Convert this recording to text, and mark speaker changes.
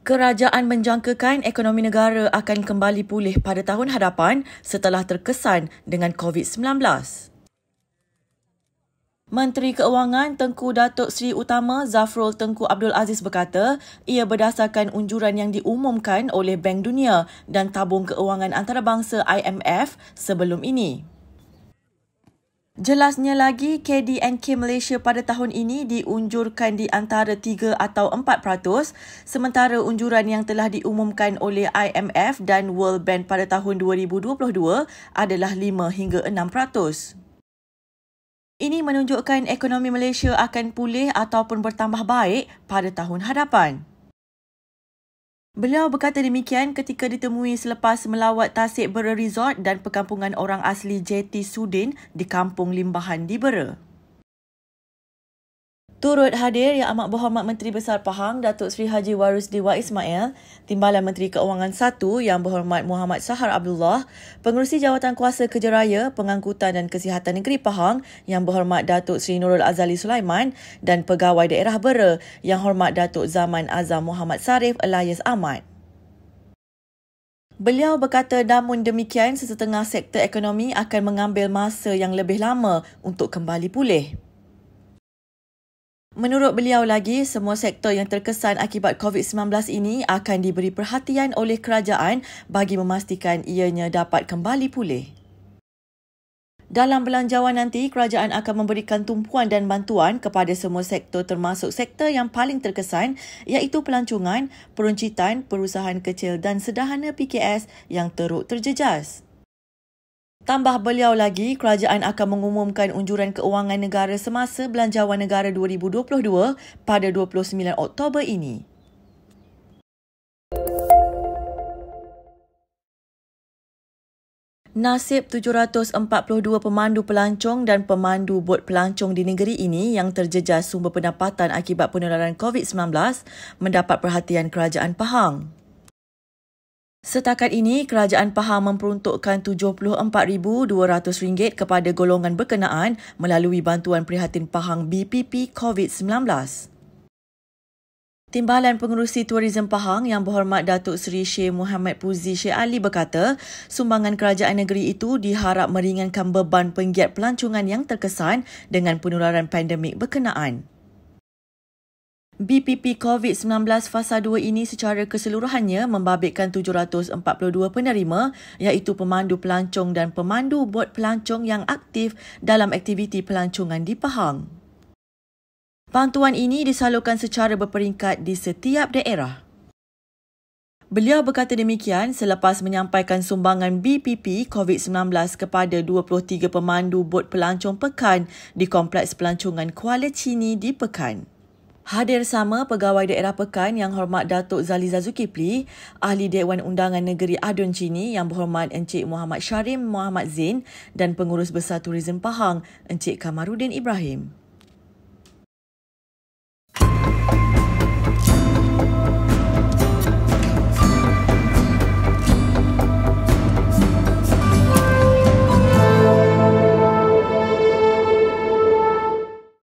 Speaker 1: Kerajaan menjangkakan ekonomi negara akan kembali pulih pada tahun hadapan setelah terkesan dengan COVID-19. Menteri Keuangan Tengku Datuk Seri Utama Zafrul Tengku Abdul Aziz berkata, ia berdasarkan unjuran yang diumumkan oleh Bank Dunia dan Tabung Keuangan Antarabangsa IMF sebelum ini. Jelasnya lagi, KDNK Malaysia pada tahun ini diunjurkan di antara 3 atau 4%, sementara unjuran yang telah diumumkan oleh IMF dan World Bank pada tahun 2022 adalah 5 hingga 6%. Ini menunjukkan ekonomi Malaysia akan pulih ataupun bertambah baik pada tahun hadapan. Beliau berkata demikian ketika ditemui selepas melawat Tasik Bera Resort dan perkampungan orang asli JT Sudin di Kampung Limbahan di Bera. Turut hadir Yang Amat Berhormat Menteri Besar Pahang Datuk Seri Haji Warusdiwa Ismail, Timbalan Menteri Keuangan 1 Yang Berhormat Muhammad Sahar Abdullah, Pengerusi Jawatan Kuasa Kerja Raya, Pengangkutan dan Kesihatan Negeri Pahang Yang Berhormat Datuk Seri Nurul Azali Sulaiman dan Pegawai Daerah Bera Yang Hormat Datuk Zaman Azam Muhammad Sarif Elias Ahmad. Beliau berkata namun demikian sesetengah sektor ekonomi akan mengambil masa yang lebih lama untuk kembali pulih. Menurut beliau lagi, semua sektor yang terkesan akibat COVID-19 ini akan diberi perhatian oleh kerajaan bagi memastikan ianya dapat kembali pulih. Dalam belanjawan nanti, kerajaan akan memberikan tumpuan dan bantuan kepada semua sektor termasuk sektor yang paling terkesan iaitu pelancongan, peruncitan, perusahaan kecil dan sederhana PKS yang teruk terjejas. Tambah beliau lagi, kerajaan akan mengumumkan unjuran keuangan negara semasa Belanjawan Negara 2022 pada 29 Oktober ini. Nasib 742 pemandu pelancong dan pemandu bot pelancong di negeri ini yang terjejas sumber pendapatan akibat penularan COVID-19 mendapat perhatian Kerajaan Pahang. Setakat ini, Kerajaan Pahang memperuntukkan RM74,200 kepada golongan berkenaan melalui Bantuan Prihatin Pahang BPP COVID-19. Timbalan Pengerusi Tourism Pahang Yang Berhormat Datuk Seri Syekh Muhammad Puzi Syekh Ali berkata, sumbangan kerajaan negeri itu diharap meringankan beban penggiat pelancongan yang terkesan dengan penularan pandemik berkenaan. BPP COVID-19 Fasa 2 ini secara keseluruhannya membabitkan 742 penerima iaitu pemandu pelancong dan pemandu bot pelancong yang aktif dalam aktiviti pelancongan di Pahang. Bantuan ini disalurkan secara berperingkat di setiap daerah. Beliau berkata demikian selepas menyampaikan sumbangan BPP COVID-19 kepada 23 pemandu bot pelancong Pekan di Kompleks Pelancongan Kuala Cini di Pekan. Hadir sama Pegawai Daerah Pekan Yang Hormat Datuk Zaliza Zulkifli, Ahli Dewan Undangan Negeri Adun Cini Yang Berhormat Encik Muhammad Syarim Muhammad Zain dan Pengurus Besar Tourism Pahang Encik Kamarudin Ibrahim.